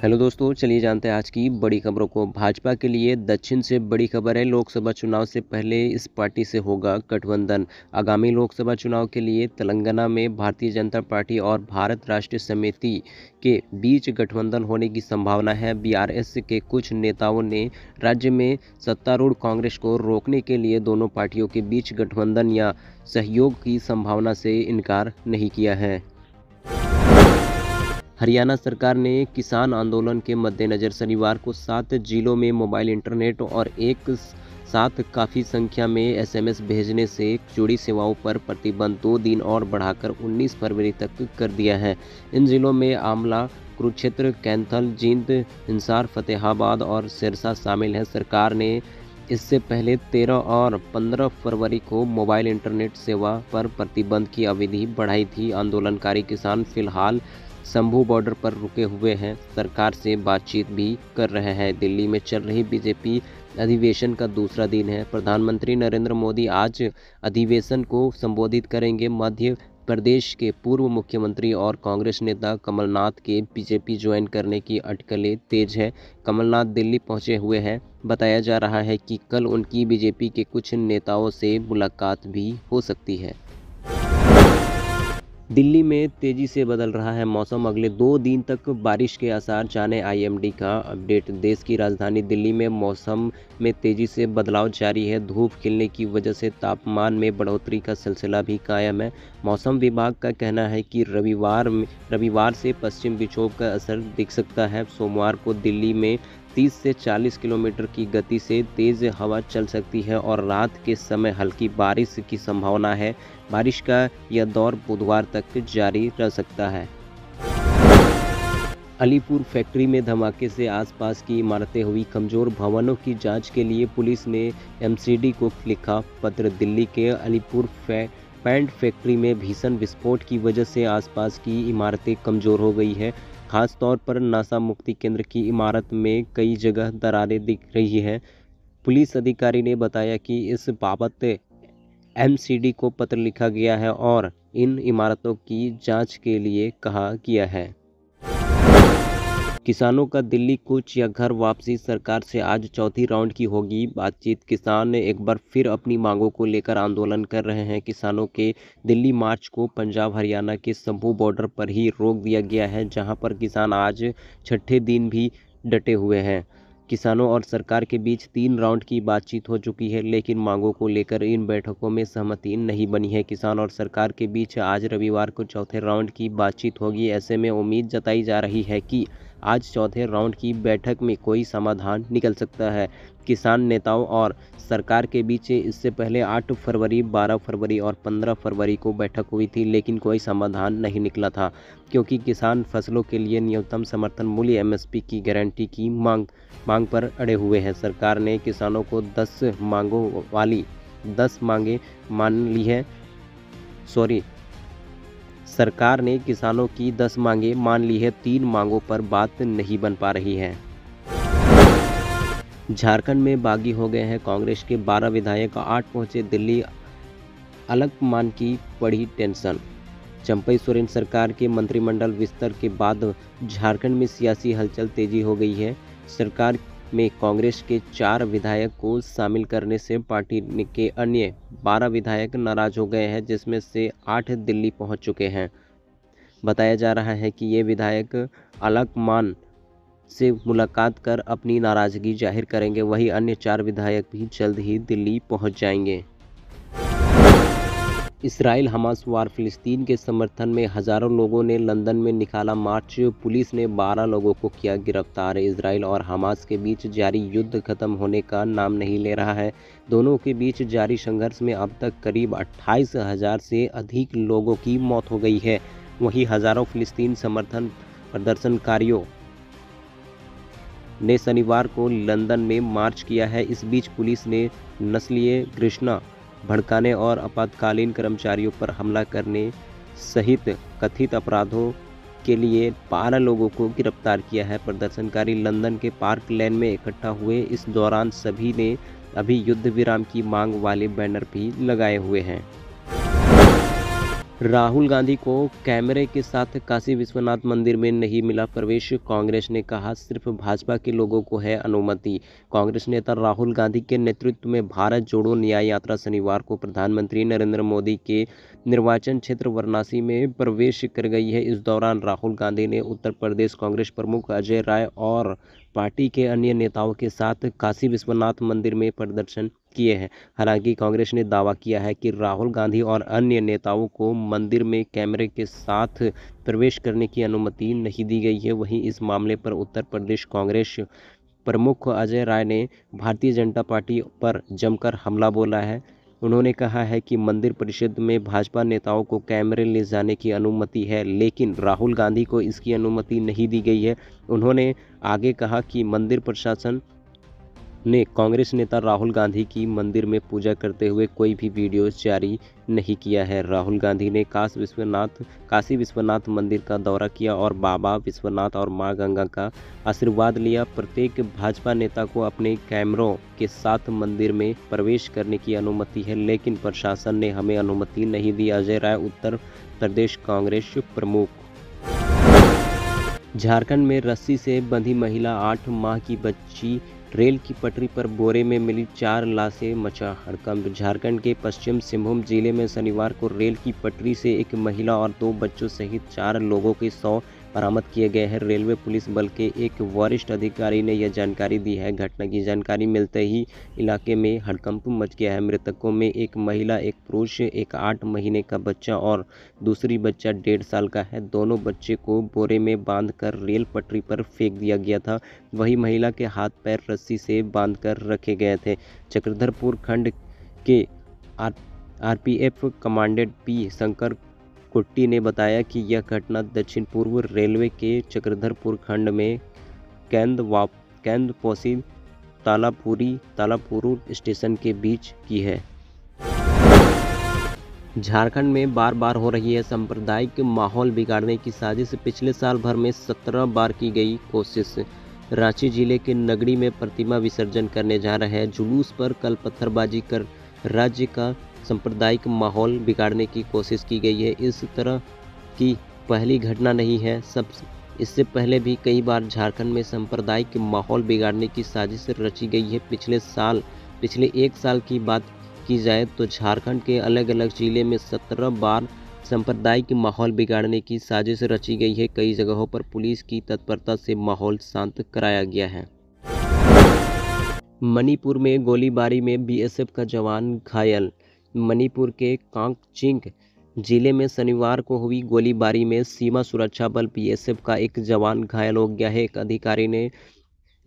Hello दोस्तों, चलिए जानते हैं आज की बड़ी खबरों को। भाजपा के लिए दक्षिण से बड़ी खबर है। लोकसभा चुनाव से पहले इस पार्टी से होगा गठबंधन। आगामी लोकसभा चुनाव के लिए तेलंगाना में भारतीय जनता पार्टी और भारत राष्ट्रीय समिति के बीच गठबंधन होने की संभावना है। बीआरएस के कुछ नेताओं ने राज्य में सत्तारूढ़ कांग्रेस को रोकने के लिए दोनों पार्टियों के बीच गठबंधन या सहयोग की संभावना से इनकार नहीं किया है। हरियाणा सरकार ने किसान आंदोलन के मद्देनज़र शनिवार को 7 जिलों में मोबाइल इंटरनेट और एक साथ काफ़ी संख्या में एसएमएस भेजने से जुड़ी सेवाओं पर प्रतिबंध 2 दिन और बढ़ाकर 19 फरवरी तक कर दिया है। इन जिलों में आमला, कुरुक्षेत्र, कैंथल, जींद, हिसार, फतेहाबाद और सिरसा शामिल है। सरकार ने इससे पहले 13 और 15 फरवरी को मोबाइल इंटरनेट सेवा पर प्रतिबंध की अवधि बढ़ाई थी। आंदोलनकारी किसान फिलहाल शंभू बॉर्डर पर रुके हुए हैं, सरकार से बातचीत भी कर रहे हैं। दिल्ली में चल रही बीजेपी अधिवेशन का दूसरा दिन है। प्रधानमंत्री नरेंद्र मोदी आज अधिवेशन को संबोधित करेंगे। मध्य प्रदेश के पूर्व मुख्यमंत्री और कांग्रेस नेता कमलनाथ के बीजेपी ज्वाइन करने की अटकलें तेज है। कमलनाथ दिल्ली पहुंचे हुए हैं। बताया जा रहा है कि कल उनकी बीजेपी के कुछ नेताओं से मुलाकात भी हो सकती है। दिल्ली में तेजी से बदल रहा है मौसम। अगले 2 दिन तक बारिश के आसार, जाने आईएमडी का अपडेट। देश की राजधानी दिल्ली में मौसम में तेजी से बदलाव जारी है। धूप खिलने की वजह से तापमान में बढ़ोतरी का सिलसिला भी कायम है। मौसम विभाग का कहना है कि रविवार से पश्चिम विक्षोभ का असर दिख सकता है। सोमवार को दिल्ली में 30 से 40 किलोमीटर की गति से तेज हवा चल सकती है और रात के समय हल्की बारिश की संभावना है। बारिश का यह दौर बुधवार तक जारी रह सकता है। अलीपुर फैक्ट्री में धमाके से आसपास की इमारतें हुई कमजोर। भवनों की जांच के लिए पुलिस ने एमसीडी को लिखा पत्र। दिल्ली के अलीपुर पेंट फैक्ट्री में भीषण विस्फोट की वजह से आसपास की इमारतें कमजोर हो गई है। खास तौर पर नशा मुक्ति केंद्र की इमारत में कई जगह दरारें दिख रही हैं। पुलिस अधिकारी ने बताया कि इस बाबत एमसीडी को पत्र लिखा गया है और इन इमारतों की जांच के लिए कहा गया है। किसानों का दिल्ली कूच या घर वापसी, सरकार से आज चौथी राउंड की होगी बातचीत। किसान एक बार फिर अपनी मांगों को लेकर आंदोलन कर रहे हैं। किसानों के दिल्ली मार्च को पंजाब हरियाणा के शंभू बॉर्डर पर ही रोक दिया गया है, जहां पर किसान आज छठे दिन भी डटे हुए हैं। किसानों और सरकार के बीच 3 राउंड की बातचीत हो चुकी है, लेकिन मांगों को लेकर इन बैठकों में सहमति नहीं बनी है। किसान और सरकार के बीच आज रविवार को चौथे राउंड की बातचीत होगी। ऐसे में उम्मीद जताई जा रही है कि आज चौथे राउंड की बैठक में कोई समाधान निकल सकता है। किसान नेताओं और सरकार के बीच इससे पहले 8 फरवरी, 12 फरवरी और 15 फरवरी को बैठक हुई थी, लेकिन कोई समाधान नहीं निकला था, क्योंकि किसान फसलों के लिए न्यूनतम समर्थन मूल्य एमएसपी की गारंटी की मांग पर अड़े हुए हैं। सरकार ने किसानों को 10 मांगें मान ली है। सरकार ने किसानों की 10 मांगें मान ली है। 3 मांगों पर बात नहीं बन पा रही है। झारखंड में बागी हो गए हैं कांग्रेस के 12 विधायक। 8 पहुंचे दिल्ली, अलकमान की पड़ी टेंशन। चंपई सोरेन सरकार के मंत्रिमंडल विस्तार के बाद झारखंड में सियासी हलचल तेजी हो गई है। सरकार में कांग्रेस के 4 विधायक को शामिल करने से पार्टी के अन्य 12 विधायक नाराज हो गए हैं, जिसमें से 8 दिल्ली पहुंच चुके हैं। बताया जा रहा है कि ये विधायक अलकमान से मुलाकात कर अपनी नाराजगी जाहिर करेंगे। वहीं अन्य 4 विधायक भी जल्द ही दिल्ली पहुंच जाएंगे। इसराइल हमास वार, फिलिस्तीन के समर्थन में हजारों लोगों ने लंदन में निकाला मार्च। पुलिस ने 12 लोगों को किया गिरफ्तार। इसराइल और हमास के बीच जारी युद्ध खत्म होने का नाम नहीं ले रहा है। दोनों के बीच जारी संघर्ष में अब तक करीब 28,000 से अधिक लोगों की मौत हो गई है। वहीं हजारों फिलिस्तीन समर्थन प्रदर्शनकारियों ने शनिवार को लंदन में मार्च किया है। इस बीच पुलिस ने नस्लीय घृणा भड़काने और आपातकालीन कर्मचारियों पर हमला करने सहित कथित अपराधों के लिए 12 लोगों को गिरफ्तार किया है। प्रदर्शनकारी लंदन के पार्क लेन में इकट्ठा हुए। इस दौरान सभी ने अभी युद्ध विराम की मांग वाले बैनर भी लगाए हुए हैं। राहुल गांधी को कैमरे के साथ काशी विश्वनाथ मंदिर में नहीं मिला प्रवेश, कांग्रेस ने कहा सिर्फ भाजपा के लोगों को है अनुमति। कांग्रेस नेता राहुल गांधी के नेतृत्व में भारत जोड़ो न्याय यात्रा शनिवार को प्रधानमंत्री नरेंद्र मोदी के निर्वाचन क्षेत्र वाराणसी में प्रवेश कर गई है। इस दौरान राहुल गांधी ने उत्तर प्रदेश कांग्रेस प्रमुख अजय राय और पार्टी के अन्य नेताओं के साथ काशी विश्वनाथ मंदिर में प्रदर्शन किए हैं। हालांकि कांग्रेस ने दावा किया है कि राहुल गांधी और अन्य नेताओं को मंदिर में कैमरे के साथ प्रवेश करने की अनुमति नहीं दी गई है। वहीं इस मामले पर उत्तर प्रदेश कांग्रेस प्रमुख अजय राय ने भारतीय जनता पार्टी पर जमकर हमला बोला है। उन्होंने कहा है कि मंदिर परिषद में भाजपा नेताओं को कैमरे ले जाने की अनुमति है, लेकिन राहुल गांधी को इसकी अनुमति नहीं दी गई है। उन्होंने आगे कहा कि मंदिर प्रशासन ने कांग्रेस नेता राहुल गांधी की मंदिर में पूजा करते हुए कोई भी वीडियो जारी नहीं किया है। राहुल गांधी ने काशी विश्वनाथ मंदिर का दौरा किया और बाबा विश्वनाथ और मां गंगा का आशीर्वाद लिया। प्रत्येक भाजपा नेता को अपने कैमरों के साथ मंदिर में प्रवेश करने की अनुमति है, लेकिन प्रशासन ने हमें अनुमति नहीं दी। अजय राय, उत्तर प्रदेश कांग्रेस प्रमुख। झारखंड में रस्सी से बंधी महिला 8 माह की बच्ची, रेल की पटरी पर बोरे में मिली 4 लाशें, मचा हड़कंप। झारखंड के पश्चिम सिंहभूम जिले में शनिवार को रेल की पटरी से एक महिला और 2 बच्चों सहित 4 लोगों के शव बरामद किए गए हैं। रेलवे पुलिस बल के एक वरिष्ठ अधिकारी ने यह जानकारी दी है। घटना की जानकारी मिलते ही इलाके में हड़कंप मच गया है। मृतकों में एक महिला, एक पुरुष, एक 8 महीने का बच्चा और दूसरी बच्चा 1.5 साल का है। दोनों बच्चे को बोरे में बांधकर रेल पटरी पर फेंक दिया गया था। वही महिला के हाथ पैर रस्सी से बांधकर रखे गए थे। चक्रधरपुर खंड के आरपीएफ कमांडेंट पी शंकर कुट्टी ने बताया कि यह घटना दक्षिण पूर्व रेलवे के चक्रधरपुर खंड में कैंदपोसी तालापुरू स्टेशन के बीच की है। झारखंड में बार बार हो रही है सांप्रदायिक माहौल बिगाड़ने की साजिश। पिछले साल भर में 17 बार की गई कोशिश। रांची जिले के नगड़ी में प्रतिमा विसर्जन करने जा रहे जुलूस पर कल पत्थरबाजी कर राज्य का सांप्रदायिक माहौल बिगाड़ने की कोशिश की गई है। इस तरह की पहली घटना नहीं है। इससे पहले भी कई बार झारखंड में सांप्रदायिक माहौल बिगाड़ने की साजिश रची गई है। पिछले 1 साल की बात की जाए तो झारखंड के अलग अलग जिले में 17 बार सांप्रदायिक माहौल बिगाड़ने की साजिश रची गई है। कई जगहों पर पुलिस की तत्परता से माहौल शांत कराया गया है। मणिपुर में गोलीबारी में बीएसएफ का जवान घायल। मणिपुर के कांगचिंग जिले में शनिवार को हुई गोलीबारी में सीमा सुरक्षा बल बीएसएफ का एक जवान घायल हो गया है। एक अधिकारी ने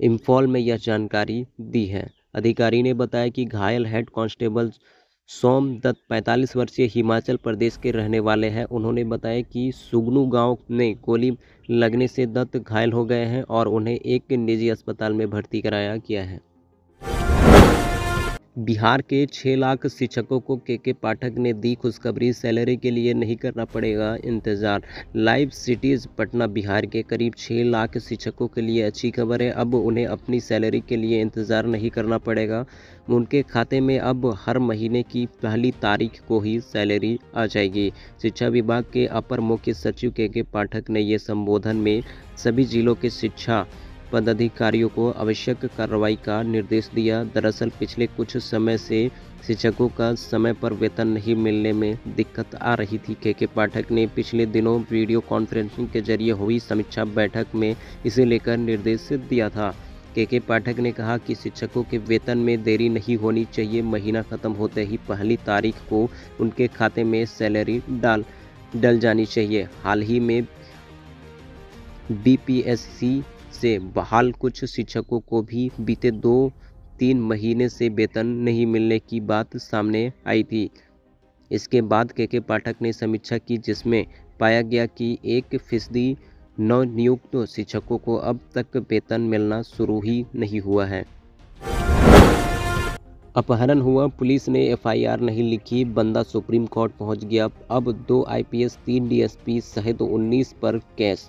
इम्फॉल में यह जानकारी दी है। अधिकारी ने बताया कि घायल हेड कांस्टेबल सोम दत्त 45 वर्षीय हिमाचल प्रदेश के रहने वाले हैं। उन्होंने बताया कि सुगनू गांव में गोली लगने से दत्त घायल हो गए हैं और उन्हें एक निजी अस्पताल में भर्ती कराया गया है। बिहार के 6 लाख शिक्षकों को के पाठक ने दी खुशखबरी। सैलरी के लिए नहीं करना पड़ेगा इंतजार। Live cities Patna. बिहार के करीब 6 लाख शिक्षकों के लिए अच्छी खबर है। अब उन्हें अपनी सैलरी के लिए इंतजार नहीं करना पड़ेगा। उनके खाते में अब हर महीने की पहली तारीख को ही सैलरी आ जाएगी। शिक्षा विभाग के अपर मुख्य सचिव के पाठक ने ये संबोधन में सभी जिलों के शिक्षा पदाधिकारियों को आवश्यक कार्रवाई का निर्देश दिया। दरअसल पिछले कुछ समय से शिक्षकों का समय पर वेतन नहीं मिलने में दिक्कत आ रही थी। के पाठक ने पिछले दिनों वीडियो कॉन्फ्रेंसिंग के जरिए हुई समीक्षा बैठक में इसे लेकर निर्देश दिया था। के पाठक ने कहा कि शिक्षकों के वेतन में देरी नहीं होनी चाहिए। महीना खत्म होते ही पहली तारीख को उनके खाते में सैलरी डल जानी चाहिए। हाल ही में बीपीएससी से बहाल कुछ शिक्षकों को भी बीते 2-3 महीने से वेतन नहीं मिलने की बात सामने आई थी। इसके बाद के पाठक ने समीक्षा की, जिसमें पाया गया कि 1% नवनियुक्त शिक्षकों को अब तक वेतन मिलना शुरू ही नहीं हुआ है। अपहरण हुआ, पुलिस ने एफआईआर नहीं लिखी, बंदा सुप्रीम कोर्ट पहुंच गया। अब 2 आईपीएस 3 डीएसपी सहित 19 पर केस।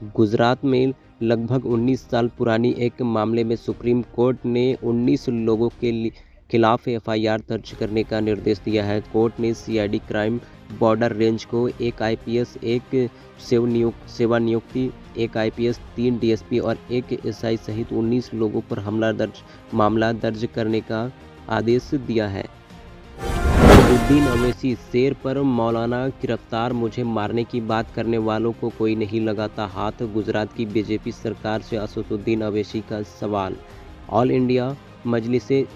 गुजरात में लगभग 19 साल पुरानी एक मामले में सुप्रीम कोर्ट ने 19 लोगों के खिलाफ एफआईआर दर्ज करने का निर्देश दिया है। कोर्ट ने सीआईडी क्राइम बॉर्डर रेंज को एक आईपीएस, एक सेवानियुक्ति, एक आईपीएस, 3 डीएसपी और एक एसआई सहित 19 लोगों पर मामला दर्ज करने का आदेश दिया है। असदुद्दीन अवैसी, शेर पर मौलाना गिरफ्तार, मुझे मारने की बात करने वालों को कोई नहीं लगाता हाथ, गुजरात की बीजेपी सरकार से असदुद्दीन अवैसी का सवाल। ऑल इंडिया मजलिसे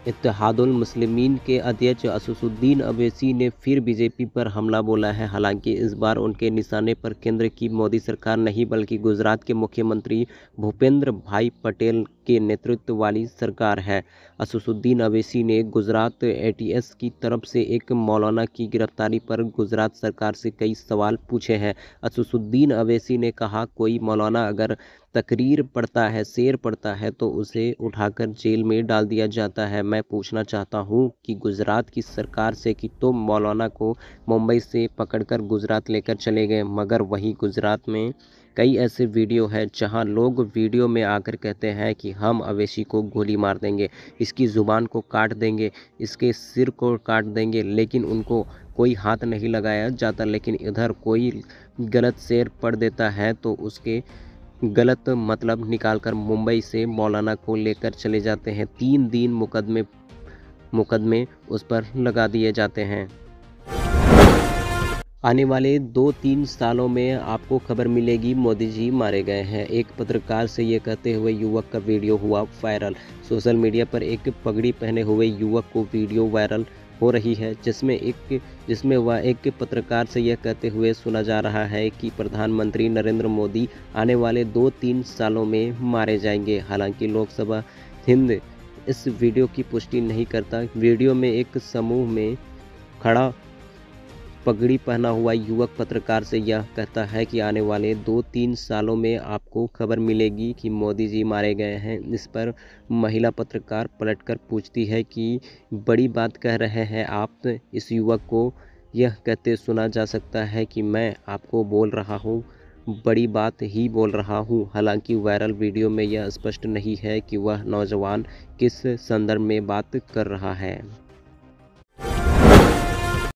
इत्तेहादुल मुस्लिमीन के अध्यक्ष असदुद्दीन अवैसी ने फिर बीजेपी पर हमला बोला है। हालांकि इस बार उनके निशाने पर केंद्र की मोदी सरकार नहीं बल्कि गुजरात के मुख्यमंत्री भूपेंद्र भाई पटेल के नेतृत्व वाली सरकार है। असदुद्दीन अवैसी ने गुजरात एटीएस की तरफ से एक मौलाना की गिरफ्तारी पर गुजरात सरकार से कई सवाल पूछे हैं। असदुद्दीन अवैसी ने कहा, कोई मौलाना अगर तकरीर पढ़ता है, शेर पढ़ता है तो उसे उठाकर जेल में डाल दिया जाता है। मैं पूछना चाहता हूं कि गुजरात की सरकार से कि तुम मौलाना को मुंबई से पकड़कर गुजरात लेकर चले गए, मगर वहीं गुजरात में कई ऐसे वीडियो हैं जहां लोग वीडियो में आकर कहते हैं कि हम अवैसी को गोली मार देंगे, इसकी ज़ुबान को काट देंगे, इसके सिर को काट देंगे, लेकिन उनको कोई हाथ नहीं लगाया जाता। लेकिन इधर कोई गलत शेर पढ़ देता है तो उसके गलत मतलब निकालकर मुंबई से मौलाना को लेकर चले जाते हैं। 3 दिन मुकदमे उस पर लगा दिए जाते हैं। आने वाले 2-3 सालों में आपको खबर मिलेगी मोदी जी मारे गए हैं। एक पत्रकार से ये कहते हुए युवक का वीडियो हुआ वायरल। सोशल मीडिया पर एक पगड़ी पहने हुए युवक को वीडियो वायरल हो रही है जिसमें वह एक पत्रकार से यह कहते हुए सुना जा रहा है कि प्रधानमंत्री नरेंद्र मोदी आने वाले 2-3 सालों में मारे जाएंगे। हालांकि लोकसभा हिंद इस वीडियो की पुष्टि नहीं करता। वीडियो में एक समूह में खड़ा पगड़ी पहना हुआ युवक पत्रकार से यह कहता है कि आने वाले 2-3 सालों में आपको खबर मिलेगी कि मोदी जी मारे गए हैं। इस पर महिला पत्रकार पलटकर पूछती है कि बड़ी बात कह रहे हैं आप। इस युवक को यह कहते सुना जा सकता है कि मैं आपको बोल रहा हूँ, बड़ी बात ही बोल रहा हूँ। हालांकि वायरल वीडियो में यह स्पष्ट नहीं है कि वह नौजवान किस संदर्भ में बात कर रहा है।